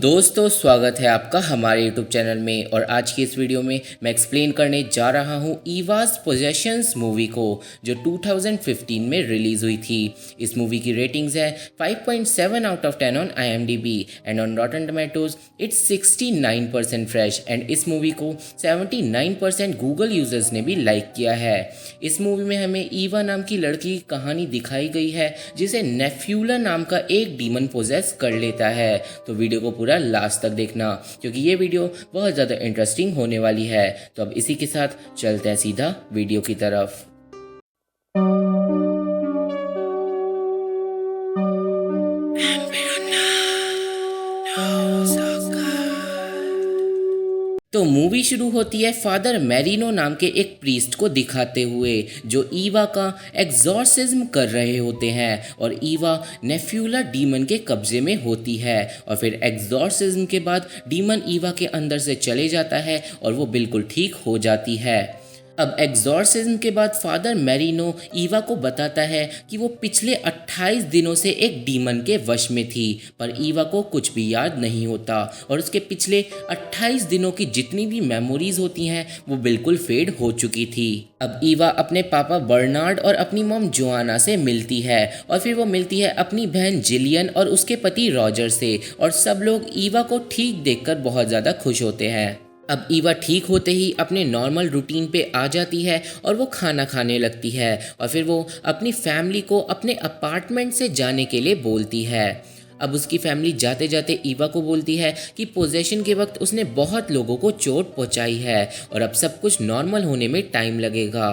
दोस्तों स्वागत है आपका हमारे YouTube चैनल में। और आज की इस वीडियो में मैं एक्सप्लेन करने जा रहा हूँ ईवा's पोजेशंस मूवी को, जो 2015 में रिलीज़ हुई थी। इस मूवी की रेटिंग्स है 5.7 out of 10 on IMDb and on रॉटन tomatoes it's 69% fresh. And इस मूवी को 79% गूगल यूजर्स ने भी लाइक किया है। इस मूवी में हमें ईवा नाम की लड़की की कहानी दिखाई गई है, जिसे नेफ्यूला नाम का एक डीमन पोजेस कर लेता है। तो वीडियो को पूरा लास्ट तक देखना, क्योंकि ये वीडियो बहुत ज़्यादा इंटरेस्टिंग होने वाली है। तो अब इसी के साथ चलते हैं सीधा वीडियो की तरफ। तो मूवी शुरू होती है फादर मैरिनो नाम के एक प्रीस्ट को दिखाते हुए, जो ईवा का एग्जॉर्सिज्म कर रहे होते हैं और ईवा नेफ्यूला डीमन के कब्जे में होती है। और फिर एग्जॉर्सिज्म के बाद डीमन ईवा के अंदर से चले जाता है और वो बिल्कुल ठीक हो जाती है। अब एग्जॉर्सिज्म के बाद फादर मैरिनो ईवा को बताता है कि वो पिछले 28 दिनों से एक डीमन के वश में थी, पर ईवा को कुछ भी याद नहीं होता और उसके पिछले 28 दिनों की जितनी भी मेमोरीज होती हैं वो बिल्कुल फेड हो चुकी थी। अब ईवा अपने पापा बर्नार्ड और अपनी मॉम जोआना से मिलती है और फिर वो मिलती है अपनी बहन जिलियन और उसके पति रॉजर से, और सब लोग ईवा को ठीक देखकर बहुत ज़्यादा खुश होते हैं। अब ईवा ठीक होते ही अपने नॉर्मल रूटीन पे आ जाती है और वो खाना खाने लगती है और फिर वो अपनी फैमिली को अपने अपार्टमेंट से जाने के लिए बोलती है। अब उसकी फैमिली जाते जाते ईवा को बोलती है कि पोजेशन के वक्त उसने बहुत लोगों को चोट पहुंचाई है और अब सब कुछ नॉर्मल होने में टाइम लगेगा।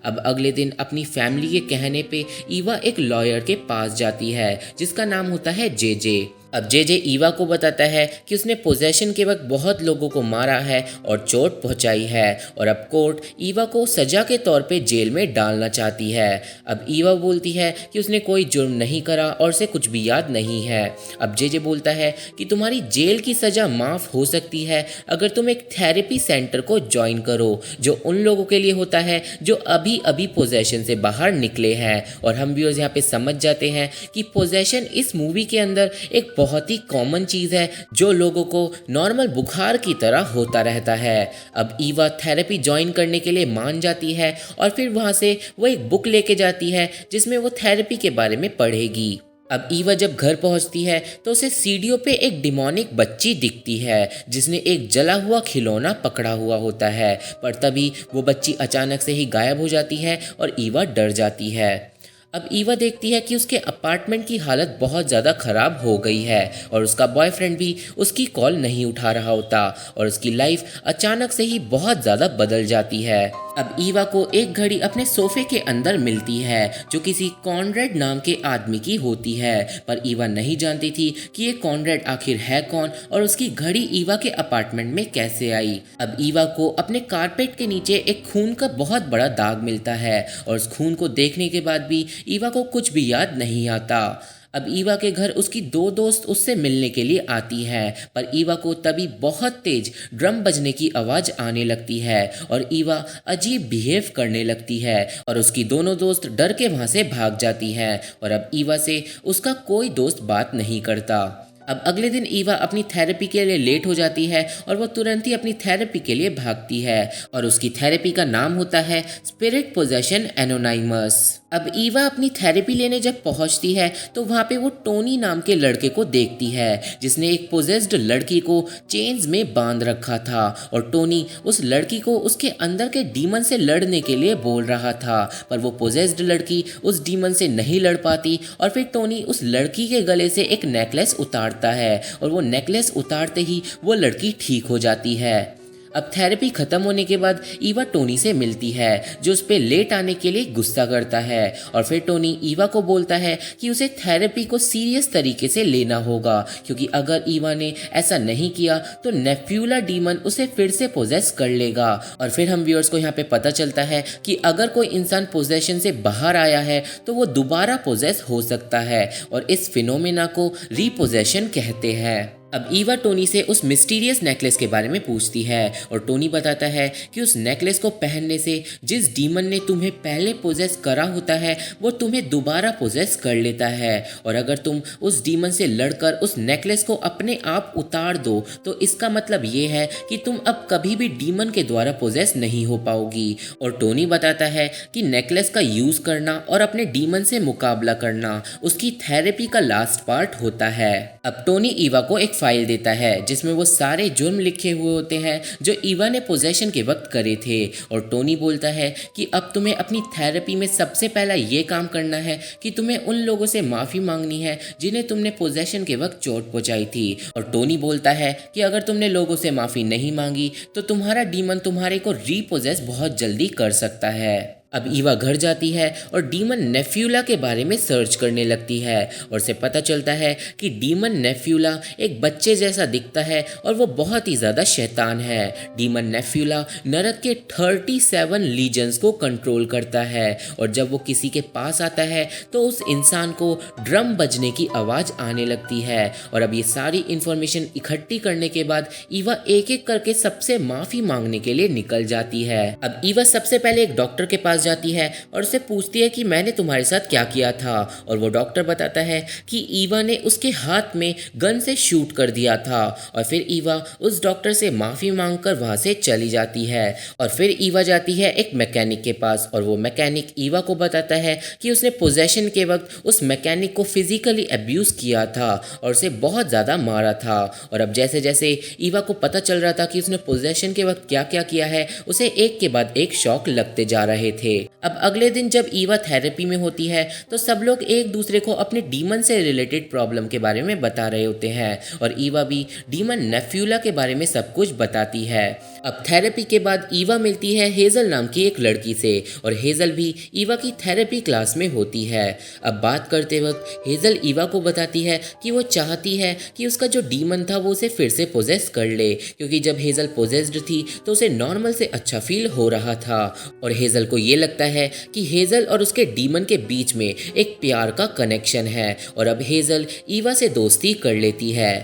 अब अगले दिन अपनी फैमिली के कहने पे ईवा एक लॉयर के पास जाती है जिसका नाम होता है जे। अब जे ईवा को बताता है कि उसने पोजेशन के वक्त बहुत लोगों को मारा है और चोट पहुंचाई है और अब कोर्ट ईवा को सजा के तौर पे जेल में डालना चाहती है। अब ईवा बोलती है कि उसने कोई जुर्म नहीं करा और उसे कुछ भी याद नहीं है। अब जे बोलता है कि तुम्हारी जेल की सज़ा माफ़ हो सकती है अगर तुम एक थेरेपी सेंटर को ज्वाइन करो, जो उन लोगों के लिए होता है जो अभी अभी पोजेशन से बाहर निकले हैं। और हम व्यूअर्स यहाँ पे समझ जाते हैं कि पोजेशन इस मूवी के अंदर एक बहुत ही कॉमन चीज़ है जो लोगों को नॉर्मल बुखार की तरह होता रहता है। अब ईवा थेरेपी ज्वाइन करने के लिए मान जाती है और फिर वहाँ से वो एक बुक लेके जाती है जिसमें वो थेरेपी के बारे में पढ़ेगी। अब ईवा जब घर पहुंचती है तो उसे सीढ़ियों पे एक डिमोनिक बच्ची दिखती है जिसने एक जला हुआ खिलौना पकड़ा हुआ होता है, पर तभी वो बच्ची अचानक से ही गायब हो जाती है और ईवा डर जाती है। अब ईवा देखती है कि उसके अपार्टमेंट की हालत बहुत ज़्यादा ख़राब हो गई है और उसका बॉयफ्रेंड भी उसकी कॉल नहीं उठा रहा होता और उसकी लाइफ अचानक से ही बहुत ज़्यादा बदल जाती है। अब ईवा को एक घड़ी अपने सोफे के अंदर मिलती है जो किसी कॉनरेड नाम के आदमी की होती है, पर ईवा नहीं जानती थी कि ये कॉनरेड आखिर है कौन और उसकी घड़ी ईवा के अपार्टमेंट में कैसे आई। अब ईवा को अपने कारपेट के नीचे एक खून का बहुत बड़ा दाग मिलता है और उस खून को देखने के बाद भी ईवा को कुछ भी याद नहीं आता। अब ईवा के घर उसकी दो दोस्त उससे मिलने के लिए आती हैं, पर ईवा को तभी बहुत तेज ड्रम बजने की आवाज़ आने लगती है और ईवा अजीब बिहेव करने लगती है और उसकी दोनों दोस्त डर के वहाँ से भाग जाती हैं और अब ईवा से उसका कोई दोस्त बात नहीं करता। अब अगले दिन ईवा अपनी थेरेपी के लिए लेट हो जाती है और वो तुरंत ही अपनी थेरेपी के लिए भागती है और उसकी थेरेपी का नाम होता है स्पिरिट पोजेशन एनोनिमस। अब ईवा अपनी थेरेपी लेने जब पहुंचती है तो वहाँ पे वो टोनी नाम के लड़के को देखती है जिसने एक पोजेस्ड लड़की को चेन्स में बांध रखा था और टोनी उस लड़की को उसके अंदर के डीमन से लड़ने के लिए बोल रहा था, पर वो पोजेस्ड लड़की उस डीमन से नहीं लड़ पाती और फिर टोनी उस लड़की के गले से एक नेकलेस उतारता है और वो नेकलेस उतारते ही वो लड़की ठीक हो जाती है। अब थेरेपी खत्म होने के बाद ईवा टोनी से मिलती है जो उस पर लेट आने के लिए गुस्सा करता है और फिर टोनी ईवा को बोलता है कि उसे थेरेपी को सीरियस तरीके से लेना होगा, क्योंकि अगर ईवा ने ऐसा नहीं किया तो नेफ्यूला डीमन उसे फिर से पोजेस कर लेगा। और फिर हम व्यूअर्स को यहाँ पे पता चलता है कि अगर कोई इंसान पोजेशन से बाहर आया है तो वो दोबारा पोजेस हो सकता है और इस फिनोमेना को रीपोजेशन कहते हैं। अब ईवा टोनी से उस मिस्टीरियस नेकलेस के बारे में पूछती है और टोनी बताता है कि उस नेकलेस को पहनने से जिस डीमन ने तुम्हें पहले पोजेस करा होता है वो तुम्हें दोबारा पोजेस कर लेता है, और अगर तुम उस डीमन से लड़कर उस नेकलेस को अपने आप उतार दो तो इसका मतलब ये है कि तुम अब कभी भी डीमन के द्वारा पोजेस नहीं हो पाओगी। और टोनी बताता है कि नेकलेस का यूज करना और अपने डीमन से मुकाबला करना उसकी थेरेपी का लास्ट पार्ट होता है। अब टोनी ईवा को एक फाइल देता है जिसमें वो सारे जुर्म लिखे हुए होते हैं जो ईवा ने पोजेशन के वक्त करे थे, और टोनी बोलता है कि अब तुम्हें अपनी थेरेपी में सबसे पहला ये काम करना है कि तुम्हें उन लोगों से माफ़ी मांगनी है जिन्हें तुमने पोजेशन के वक्त चोट पहुंचाई थी। और टोनी बोलता है कि अगर तुमने लोगों से माफ़ी नहीं मांगी तो तुम्हारा डीमन तुम्हारे को रीपोजेस बहुत जल्दी कर सकता है। अब ईवा घर जाती है और डीमन नेफ्यूला के बारे में सर्च करने लगती है और उसे पता चलता है कि डीमन नेफ्यूला एक बच्चे जैसा दिखता है और वो बहुत ही ज़्यादा शैतान है। डीमन नेफ्यूला नरक के 37 लीजन्स को कंट्रोल करता है, और जब वो किसी के पास आता है तो उस इंसान को ड्रम बजने की आवाज़ आने लगती है। और अब ये सारी इन्फॉर्मेशन इकट्ठी करने के बाद ईवा एक एक करके सबसे माफ़ी मांगने के लिए निकल जाती है। अब ईवा सबसे पहले एक डॉक्टर के पास जाती है और उससे पूछती है कि मैंने तुम्हारे साथ क्या किया था, और वो डॉक्टर बताता है कि ईवा ने उसके हाथ में गन से शूट कर दिया था। और फिर ईवा उस डॉक्टर से माफ़ी मांगकर वहाँ से चली जाती है। और फिर ईवा जाती है एक मैकेनिक के पास, और वो मैकेनिक ईवा को बताता है कि उसने पोजेशन के वक्त उस मैकेनिक को फिजिकली अब्यूज़ किया था और उसे बहुत ज़्यादा मारा था। और अब जैसे जैसे ईवा को पता चल रहा था कि उसने पोजेशन के वक्त क्या क्या किया है, उसे एक के बाद एक शौक लगते जा रहे थे। अब अगले दिन जब ईवा थेरेपी में होती है तो सब लोग एक दूसरे को अपने डीमन से रिलेटेड प्रॉब्लम के बारे में बता रहे होते हैं, और ईवा भी डीमन नेफ्यूला के बारे में सब कुछ बताती है। अब थेरेपी के बाद ईवा मिलती है हेजल नाम की एक लड़की से, और हेजल भी ईवा की थेरेपी क्लास में होती है। अब बात करते वक्त हेजल ईवा को बताती है कि वो चाहती है कि उसका जो डीमन था वो उसे फिर से पोजेस कर ले, क्योंकि जब हेजल पोजेस्ड थी तो उसे नॉर्मल से अच्छा फील हो रहा था। और हेजल को ये लगता है कि हेजल और उसके डीमन के बीच में एक प्यार का कनेक्शन है, और अब हेजल ईवा से दोस्ती कर लेती है।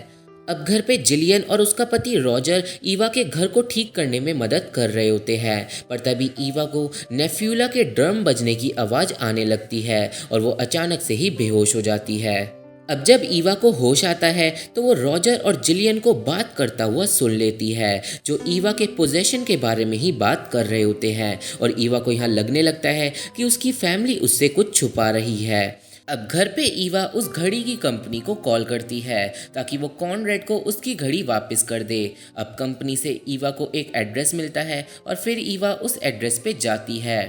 अब घर पे जिलियन और उसका पति रॉजर ईवा के घर को ठीक करने में मदद कर रहे होते हैं, पर तभी ईवा को नेफ्यूला के ड्रम बजने की आवाज़ आने लगती है और वो अचानक से ही बेहोश हो जाती है। अब जब ईवा को होश आता है तो वो रॉजर और जिलियन को बात करता हुआ सुन लेती है, जो ईवा के पोजेशन के बारे में ही बात कर रहे होते हैं, और ईवा को यहाँ लगने लगता है कि उसकी फैमिली उससे कुछ छुपा रही है। अब घर पे ईवा उस घड़ी की कंपनी को कॉल करती है ताकि वो कॉनरेड को उसकी घड़ी वापस कर दे। अब कंपनी से ईवा को एक एड्रेस मिलता है और फिर ईवा उस एड्रेस पे जाती है।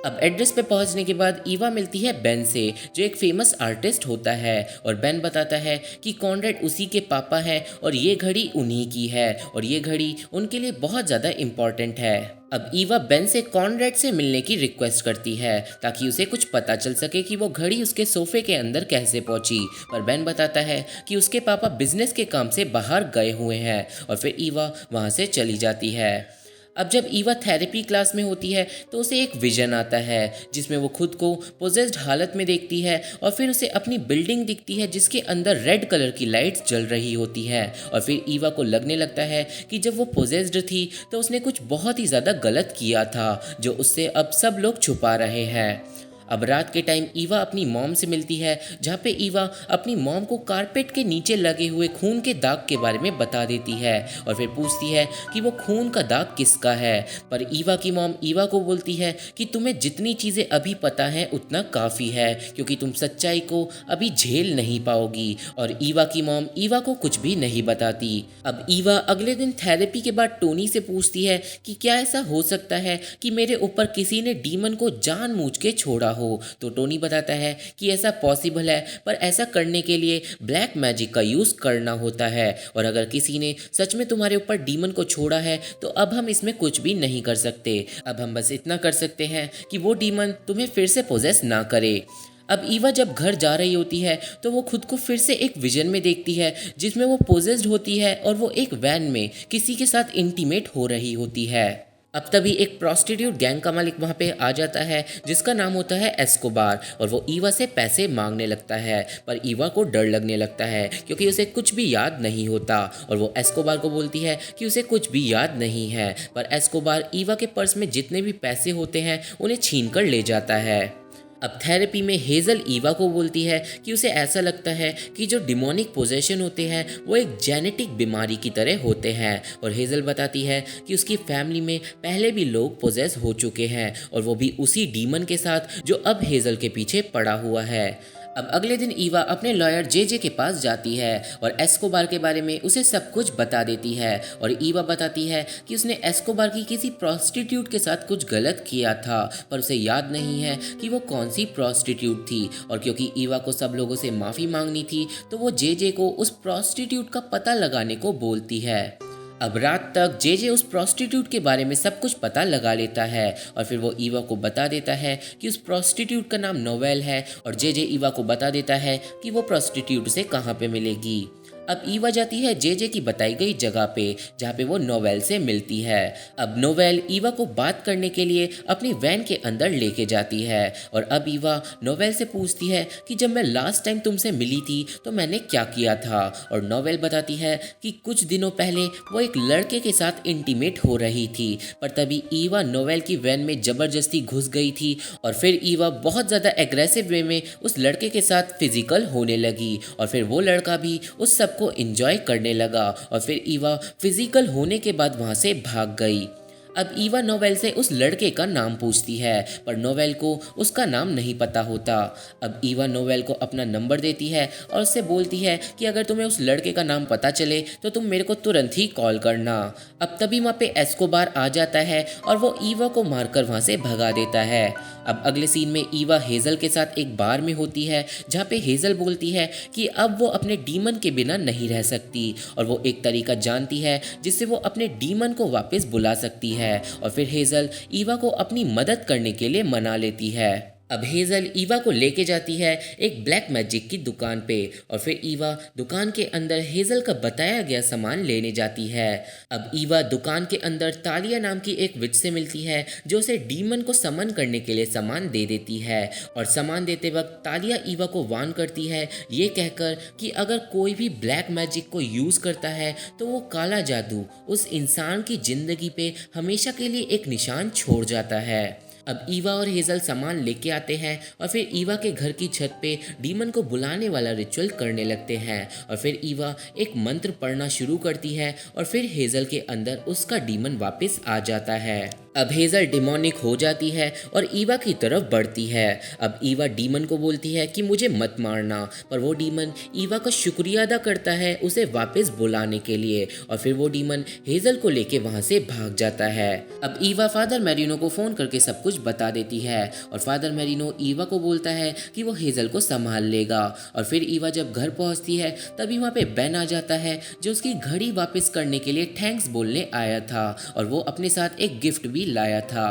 अब एड्रेस पे पहुंचने के बाद ईवा मिलती है बेन से, जो एक फेमस आर्टिस्ट होता है, और बेन बताता है कि कॉनरेड उसी के पापा हैं और ये घड़ी उन्हीं की है और ये घड़ी उनके लिए बहुत ज़्यादा इम्पॉर्टेंट है। अब ईवा बेन से कॉनरेड से मिलने की रिक्वेस्ट करती है ताकि उसे कुछ पता चल सके कि वो घड़ी उसके सोफे के अंदर कैसे पहुंची, पर बेन बताता है कि उसके पापा बिजनेस के काम से बाहर गए हुए हैं, और फिर ईवा वहाँ से चली जाती है। अब जब ईवा थेरेपी क्लास में होती है तो उसे एक विजन आता है जिसमें वो खुद को पोजेस्ड हालत में देखती है, और फिर उसे अपनी बिल्डिंग दिखती है जिसके अंदर रेड कलर की लाइट्स जल रही होती है। और फिर ईवा को लगने लगता है कि जब वो पोजेस्ड थी तो उसने कुछ बहुत ही ज़्यादा गलत किया था जो उससे अब सब लोग छुपा रहे हैं। अब रात के टाइम ईवा अपनी मॉम से मिलती है, जहाँ पे ईवा अपनी मॉम को कारपेट के नीचे लगे हुए खून के दाग के बारे में बता देती है, और फिर पूछती है कि वो खून का दाग किसका है। पर ईवा की मॉम ईवा को बोलती है कि तुम्हें जितनी चीज़ें अभी पता हैं उतना काफ़ी है, क्योंकि तुम सच्चाई को अभी झेल नहीं पाओगी। और ईवा की मॉम ईवा को कुछ भी नहीं बताती। अब ईवा अगले दिन थेरेपी के बाद टोनी से पूछती है कि क्या ऐसा हो सकता है कि मेरे ऊपर किसी ने डीमन को जानबूझ के छोड़ा हो। तो टोनी बताता है कि ऐसा पॉसिबल है, पर ऐसा करने के लिए ब्लैक मैजिक का यूज़ करना होता है, और अगर किसी ने सच में तुम्हारे ऊपर डीमन को छोड़ा है तो अब हम इसमें कुछ भी नहीं कर सकते। अब हम बस इतना कर सकते हैं कि वो डीमन तुम्हें फिर से पोजेस ना करे। अब ईवा जब घर जा रही होती है तो वो खुद को फिर से एक विजन में देखती है जिसमें वो पोजेस्ड होती है और वो एक वैन में किसी के साथ इंटीमेट हो रही होती है। अब तभी एक प्रोस्टिट्यूट गैंग का मालिक वहाँ पे आ जाता है जिसका नाम होता है एस्कोबार, और वो ईवा से पैसे मांगने लगता है। पर ईवा को डर लगने लगता है क्योंकि उसे कुछ भी याद नहीं होता, और वो एस्कोबार को बोलती है कि उसे कुछ भी याद नहीं है। पर एस्कोबार ईवा के पर्स में जितने भी पैसे होते हैं उन्हें छीन कर ले जाता है। अब थेरेपी में हेज़ल ईवा को बोलती है कि उसे ऐसा लगता है कि जो डिमोनिक पोजेशन होते हैं वो एक जेनेटिक बीमारी की तरह होते हैं, और हेज़ल बताती है कि उसकी फैमिली में पहले भी लोग पोजेस हो चुके हैं, और वो भी उसी डीमन के साथ जो अब हेज़ल के पीछे पड़ा हुआ है। अब अगले दिन ईवा अपने लॉयर जे के पास जाती है और एस्कोबार के बारे में उसे सब कुछ बता देती है, और ईवा बताती है कि उसने एस्कोबार की किसी प्रोस्टिट्यूट के साथ कुछ गलत किया था, पर उसे याद नहीं है कि वो कौन सी प्रोस्टिट्यूट थी। और क्योंकि ईवा को सब लोगों से माफ़ी मांगनी थी तो वो जे को उस प्रोस्टिट्यूट का पता लगाने को बोलती है। अब रात तक जे उस प्रोस्टिट्यूट के बारे में सब कुछ पता लगा लेता है, और फिर वो ईवा को बता देता है कि उस प्रोस्टिट्यूट का नाम नोवेल है, और जे ईवा को बता देता है कि वो प्रोस्टिट्यूट उसे कहाँ पे मिलेगी। अब ईवा जाती है जे की बताई गई जगह पे जहाँ पे वो नोवेल से मिलती है। अब नोवेल ईवा को बात करने के लिए अपनी वैन के अंदर लेके जाती है, और अब ईवा नोवेल से पूछती है कि जब मैं लास्ट टाइम तुमसे मिली थी तो मैंने क्या किया था। और नोवेल बताती है कि कुछ दिनों पहले वो एक लड़के के साथ इंटीमेट हो रही थी, पर तभी ईवा नोवेल की वैन में ज़बरदस्ती घुस गई थी, और फिर ईवा बहुत ज़्यादा एग्रेसिव वे में उस लड़के के साथ फिजिकल होने लगी, और फिर वो लड़का भी उस सब को एंजॉय करने लगा, और फिर ईवा फिजिकल होने के बाद वहां से भाग गई। अब ईवा नोवेल से उस लड़के का नाम पूछती है, पर नोवेल को उसका नाम नहीं पता होता। अब ईवा नोवेल को अपना नंबर देती है और उससे बोलती है कि अगर तुम्हें उस लड़के का नाम पता चले तो तुम मेरे को तुरंत ही कॉल करना। अब तभी वहाँ पे एस्कोबार आ जाता है और वो ईवा को मारकर वहाँ से भगा देता है। अब अगले सीन में ईवा हेज़ल के साथ एक बार में होती है जहाँ पे हेज़ल बोलती है कि अब वो अपने डीमन के बिना नहीं रह सकती, और वो एक तरीका जानती है जिससे वो अपने डीमन को वापस बुला सकती है। और फिर हेज़ल ईवा को अपनी मदद करने के लिए मना लेती है। अब हेज़ल ईवा को लेके जाती है एक ब्लैक मैजिक की दुकान पे, और फिर ईवा दुकान के अंदर हेज़ल का बताया गया सामान लेने जाती है। अब ईवा दुकान के अंदर तालिया नाम की एक विच से मिलती है जो उसे डीमन को समन करने के लिए सामान दे देती है, और सामान देते वक्त तालिया ईवा को वार्न करती है ये कहकर कि अगर कोई भी ब्लैक मैजिक को यूज़ करता है तो वो काला जादू उस इंसान की ज़िंदगी पे हमेशा के लिए एक निशान छोड़ जाता है। अब ईवा और हेज़ल सामान लेके आते हैं, और फिर ईवा के घर की छत पे डीमन को बुलाने वाला रिचुअल करने लगते हैं, और फिर ईवा एक मंत्र पढ़ना शुरू करती है, और फिर हेज़ल के अंदर उसका डीमन वापस आ जाता है। अब हेज़ल डिमोनिक हो जाती है और ईवा की तरफ बढ़ती है। अब ईवा डीमन को बोलती है कि मुझे मत मारना, पर वो डीमन ईवा का शुक्रिया अदा करता है उसे वापस बुलाने के लिए, और फिर वो डीमन हेज़ल को लेके वहाँ से भाग जाता है। अब ईवा फादर मैरिनो को फ़ोन करके सब कुछ बता देती है, और फादर मैरिनो ईवा को बोलता है कि वो हेज़ल को संभाल लेगा। और फिर ईवा जब घर पहुँचती है तभी वहाँ पे बेन आ जाता है जो उसकी घड़ी वापस करने के लिए थैंक्स बोलने आया था, और वो अपने साथ एक गिफ्ट भी लाया था।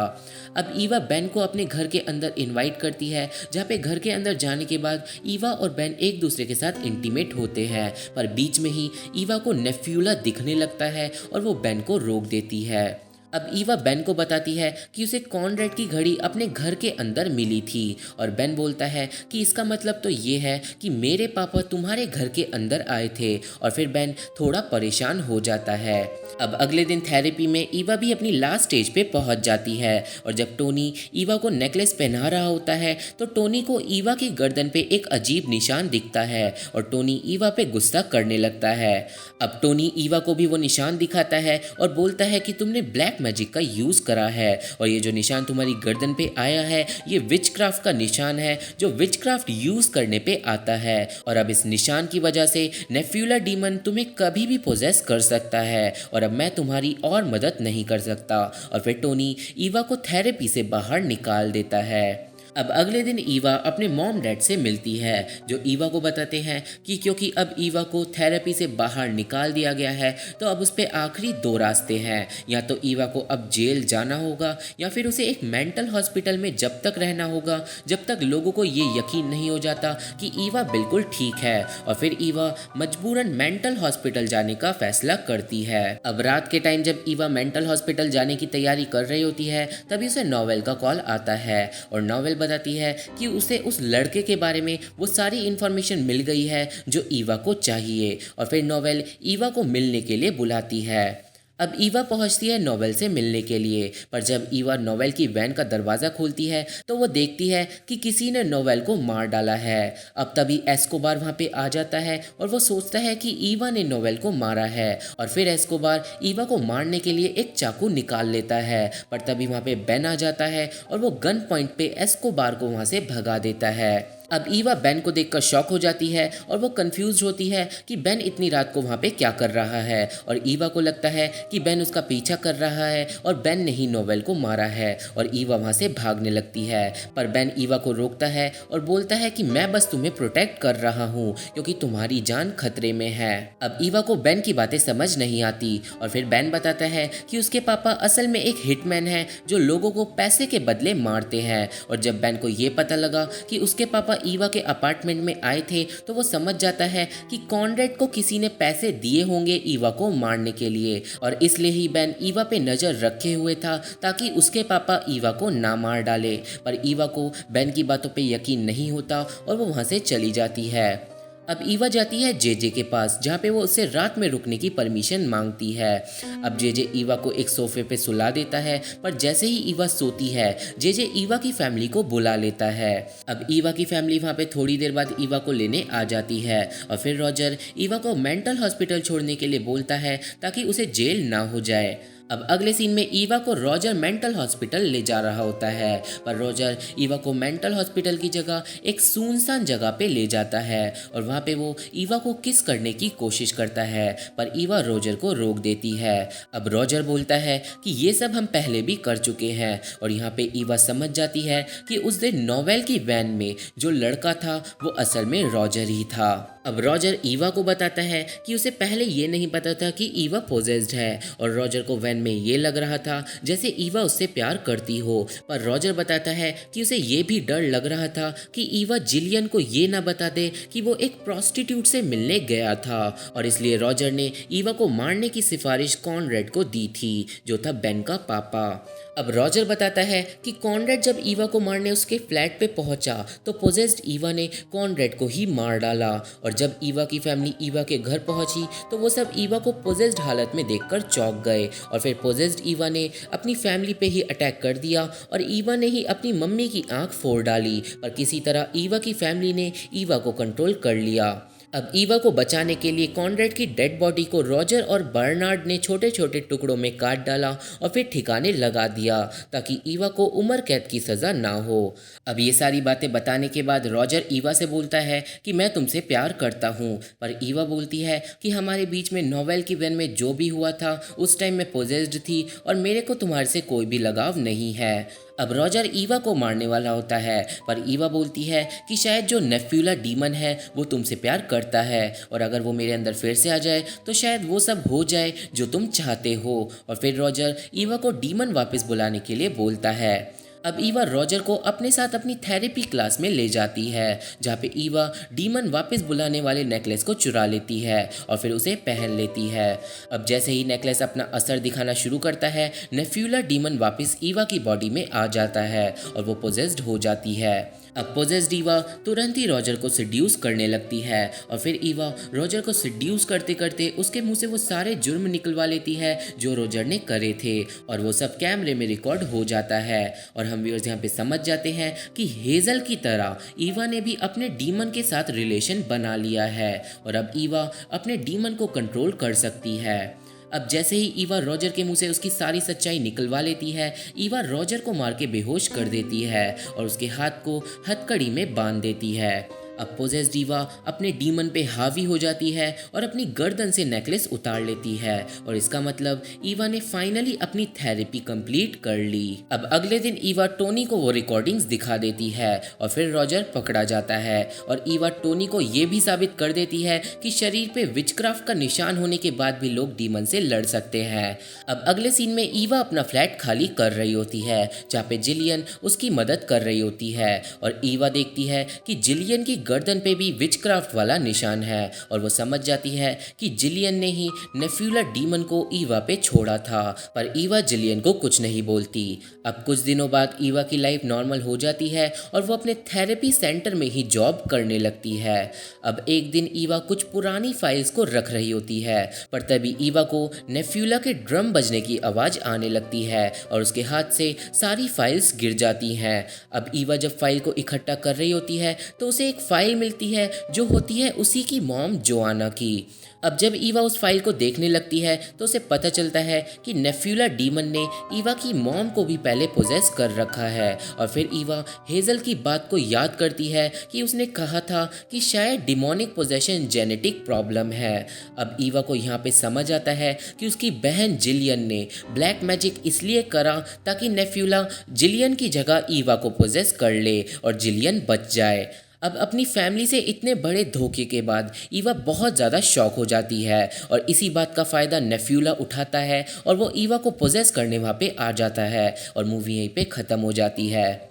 अब ईवा बेन को अपने घर के अंदर इनवाइट करती है, जहाँ पे घर के अंदर जाने के बाद ईवा और बेन एक दूसरे के साथ इंटीमेट होते हैं, पर बीच में ही ईवा को नेफ्यूला दिखने लगता है और वो बेन को रोक देती है। अब ईवा बेन को बताती है कि उसे कॉनरेड की घड़ी अपने घर के अंदर मिली थी, और बेन बोलता है कि इसका मतलब तो ये है कि मेरे पापा तुम्हारे घर के अंदर आए थे, और फिर बेन थोड़ा परेशान हो जाता है। अब अगले दिन थेरेपी में ईवा भी अपनी लास्ट स्टेज पे पहुंच जाती है, और जब टोनी ईवा को नेकलेस पहना रहा होता है तो टोनी को ईवा की गर्दन पे एक अजीब निशान दिखता है, और टोनी ईवा पे गुस्सा करने लगता है। अब टोनी ईवा को भी वो निशान दिखाता है और बोलता है कि तुमने ब्लैक मैजिक का यूज़ करा है, और ये जो निशान तुम्हारी गर्दन पे आया है ये विचक्राफ्ट का निशान है जो विचक्राफ्ट यूज़ करने पे आता है, और अब इस निशान की वजह से नेफ्यूला डीमन तुम्हें कभी भी पोजेस कर सकता है, और अब मैं तुम्हारी और मदद नहीं कर सकता। और फिर टोनी ईवा को थेरेपी से बाहर निकाल देता है। अब अगले दिन ईवा अपने मॉम डैड से मिलती है, जो ईवा को बताते हैं कि क्योंकि अब ईवा को थेरेपी से बाहर निकाल दिया गया है तो अब उस पे आखिरी दो रास्ते हैं। या तो ईवा को अब जेल जाना होगा या फिर उसे एक मेंटल हॉस्पिटल में जब तक रहना होगा जब तक लोगों को ये यकीन नहीं हो जाता कि ईवा बिल्कुल ठीक है। और फिर ईवा मजबूरन मेंटल हॉस्पिटल जाने का फैसला करती है। अब रात के टाइम जब ईवा मेंटल हॉस्पिटल जाने की तैयारी कर रही होती है तभी उसे नोवेल का कॉल आता है और नोवेल बताती है कि उसे उस लड़के के बारे में वो सारी इन्फॉर्मेशन मिल गई है जो ईवा को चाहिए। और फिर नोवेल ईवा को मिलने के लिए बुलाती है। अब ईवा पहुंचती है नोवेल से मिलने के लिए, पर जब ईवा नोवेल की वैन का दरवाज़ा खोलती है तो वो देखती है कि किसी ने नोवेल को मार डाला है। अब तभी एस्कोबार वहाँ पे आ जाता है और वो सोचता है कि ईवा ने नोवेल को मारा है और फिर एस्कोबार ईवा को मारने के लिए एक चाकू निकाल लेता है, पर तभी वहाँ पे बेन आ जाता है और वो गन पॉइंट पे एस्कोबार को वहाँ से भगा देता है। अब ईवा बेन को देखकर शॉक हो जाती है और वो कंफ्यूज होती है कि बेन इतनी रात को वहाँ पे क्या कर रहा है और ईवा को लगता है कि बेन उसका पीछा कर रहा है और बेन ने ही नोवेल को मारा है और ईवा वहाँ से भागने लगती है। पर बेन ईवा को रोकता है और बोलता है कि मैं बस तुम्हें प्रोटेक्ट कर रहा हूँ क्योंकि तुम्हारी जान खतरे में है। अब ईवा को बेन की बातें समझ नहीं आती और फिर बेन बताता है कि उसके पापा असल में एक हिटमैन है जो लोगों को पैसे के बदले मारते हैं। और जब बेन को ये पता लगा कि उसके पापा ईवा के अपार्टमेंट में आए थे तो वो समझ जाता है कि कॉनरेड को किसी ने पैसे दिए होंगे ईवा को मारने के लिए और इसलिए ही बेन ईवा पे नजर रखे हुए था ताकि उसके पापा ईवा को ना मार डाले। पर ईवा को बेन की बातों पे यकीन नहीं होता और वो वहां से चली जाती है। अब ईवा जाती है जेजे के पास जहाँ पे वो उससे रात में रुकने की परमिशन मांगती है। अब जेजे ईवा को एक सोफे पे सुला देता है, पर जैसे ही ईवा सोती है जेजे ईवा की फैमिली को बुला लेता है। अब ईवा की फैमिली वहाँ पे थोड़ी देर बाद ईवा को लेने आ जाती है और फिर रॉजर ईवा को मेंटल हॉस्पिटल छोड़ने के लिए बोलता है ताकि उसे जेल ना हो जाए। अब अगले सीन में ईवा को रॉजर मेंटल हॉस्पिटल ले जा रहा होता है, पर रॉजर ईवा को मेंटल हॉस्पिटल की जगह एक सुनसान जगह पे ले जाता है और वहाँ पे वो ईवा को किस करने की कोशिश करता है, पर ईवा रॉजर को रोक देती है। अब रॉजर बोलता है कि ये सब हम पहले भी कर चुके हैं और यहाँ पे ईवा समझ जाती है कि उस दिन नोवेल की वैन में जो लड़का था वो असल में रॉजर ही था। अब रॉजर ईवा को बताता है कि उसे पहले ये नहीं पता था कि ईवा पोजेस्ड है और रॉजर को वैन में ये लग रहा था जैसे ईवा उससे प्यार करती हो। पर रॉजर बताता है कि उसे ये भी डर लग रहा था कि ईवा जिलियन को ये ना बता दे कि वो एक प्रोस्टिट्यूट से मिलने गया था और इसलिए रॉजर ने ईवा को मारने की सिफारिश कॉनरेड को दी थी जो था बेन का पापा। अब रॉजर बताता है कि कॉनरेड जब ईवा को मारने उसके फ्लैट पे पहुंचा तो पोजेस्ड ईवा ने कॉनरेड को ही मार डाला और जब ईवा की फैमिली ईवा के घर पहुंची तो वो सब ईवा को पोजेस्ड हालत में देखकर चौंक गए और फिर पोजेस्ड ईवा ने अपनी फैमिली पे ही अटैक कर दिया और ईवा ने ही अपनी मम्मी की आंख फोड़ डाली, पर किसी तरह ईवा की फैमिली ने ईवा को कंट्रोल कर लिया। अब ईवा को बचाने के लिए कॉनरेड की डेड बॉडी को रॉजर और बर्नार्ड ने छोटे छोटे टुकड़ों में काट डाला और फिर ठिकाने लगा दिया ताकि ईवा को उम्र कैद की सज़ा ना हो। अब ये सारी बातें बताने के बाद रॉजर ईवा से बोलता है कि मैं तुमसे प्यार करता हूँ, पर ईवा बोलती है कि हमारे बीच में नोवेल की वैन में जो भी हुआ था उस टाइम मैं पोजेस्ड थी और मेरे को तुम्हारे से कोई भी लगाव नहीं है। अब रॉजर ईवा को मारने वाला होता है, पर ईवा बोलती है कि शायद जो नेफ्यूला डीमन है वो तुमसे प्यार करता है और अगर वो मेरे अंदर फिर से आ जाए तो शायद वो सब हो जाए जो तुम चाहते हो। और फिर रॉजर ईवा को डीमन वापस बुलाने के लिए बोलता है। अब ईवा रॉजर को अपने साथ अपनी थेरेपी क्लास में ले जाती है जहाँ पे ईवा डीमन वापस बुलाने वाले नेकलेस को चुरा लेती है और फिर उसे पहन लेती है। अब जैसे ही नेकलेस अपना असर दिखाना शुरू करता है नेफ्यूला डीमन वापस ईवा की बॉडी में आ जाता है और वो पोजेस्ड हो जाती है। अब पोजेस्ड ईवा तुरंत ही रॉजर को सिड्यूस करने लगती है और फिर ईवा रॉजर को सिड्यूस करते करते उसके मुंह से वो सारे जुर्म निकलवा लेती है जो रॉजर ने करे थे और वो सब कैमरे में रिकॉर्ड हो जाता है और हम व्यूअर्स यहाँ पे समझ जाते हैं कि हेजल की तरह ईवा ने भी अपने डीमन के साथ रिलेशन बना लिया है और अब ईवा अपने डीमन को कंट्रोल कर सकती है। अब जैसे ही ईवा रॉजर के मुंह से उसकी सारी सच्चाई निकलवा लेती है ईवा रॉजर को मार के बेहोश कर देती है और उसके हाथ को हथकड़ी में बांध देती है। अब पोजेस्ड ईवा अपने डीमन पे हावी हो जाती है और अपनी गर्दन से नेकलेस उतार लेती है और इसका मतलब ईवा ने फाइनली अपनी थेरेपी कंप्लीट कर ली। अब अगले दिन ईवा टोनी को वो रिकॉर्डिंग्स दिखा देती है और फिर रॉजर पकड़ा जाता है और ईवा टोनी को ये भी साबित कर देती है कि शरीर पे विचक्राफ्ट का निशान होने के बाद भी लोग डीमन से लड़ सकते हैं। अब अगले सीन में ईवा अपना फ्लैट खाली कर रही होती है जहाँ पे जिलियन उसकी मदद कर रही होती है और ईवा देखती है कि जिलियन की गर्दन पे भी विचक्राफ्ट वाला निशान है और वो समझ जाती है कि जिलियन ने ही नेफ्यूला डीमन को ईवा पे छोड़ा था, पर ईवा जिलियन को कुछ नहीं बोलती। अब कुछ दिनों बाद ईवा की लाइफ नॉर्मल हो जाती है और वो अपने थेरेपी सेंटर में ही जॉब करने लगती है। अब एक दिन ईवा कुछ पुरानी फाइल्स को रख रही होती है, पर तभी ईवा को नेफ्यूला के ड्रम बजने की आवाज़ आने लगती है और उसके हाथ से सारी फाइल्स गिर जाती हैं। अब ईवा जब फाइल को इकट्ठा कर रही होती है तो उसे एक फाइल मिलती है जो होती है उसी की मॉम जोआना की। अब जब ईवा उस फाइल को देखने लगती है तो उसे पता चलता है कि नेफ्यूला डीमन ने ईवा की मॉम को भी पहले पोजेस कर रखा है और फिर ईवा हेजल की बात को याद करती है कि उसने कहा था कि शायद डिमोनिक पोजेशन जेनेटिक प्रॉब्लम है। अब ईवा को यहाँ पे समझ आता है कि उसकी बहन जिलियन ने ब्लैक मैजिक इसलिए करा ताकि नेफ्यूला जिलियन की जगह ईवा को पोजेस कर ले और जिलियन बच जाए। अब अपनी फैमिली से इतने बड़े धोखे के बाद ईवा बहुत ज़्यादा शॉक हो जाती है और इसी बात का फ़ायदा नेफ्यूला उठाता है और वो ईवा को पोजेस करने वहाँ पे आ जाता है और मूवी यहीं पे ख़त्म हो जाती है।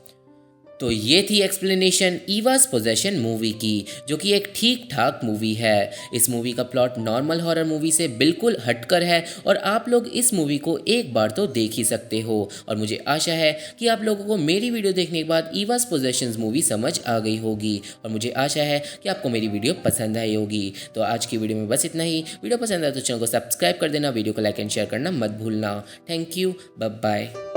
तो ये थी एक्सप्लेनेशन ईवा's पोजेशन मूवी की, जो कि एक ठीक ठाक मूवी है। इस मूवी का प्लॉट नॉर्मल हॉरर मूवी से बिल्कुल हटकर है और आप लोग इस मूवी को एक बार तो देख ही सकते हो और मुझे आशा है कि आप लोगों को मेरी वीडियो देखने के बाद ईवा's पोजेशंस मूवी समझ आ गई होगी और मुझे आशा है कि आपको मेरी वीडियो पसंद आई होगी। तो आज की वीडियो में बस इतना ही। वीडियो पसंद आए तो चैनल को सब्सक्राइब कर देना, वीडियो को लाइक एंड शेयर करना मत भूलना। Thank you, bye bye.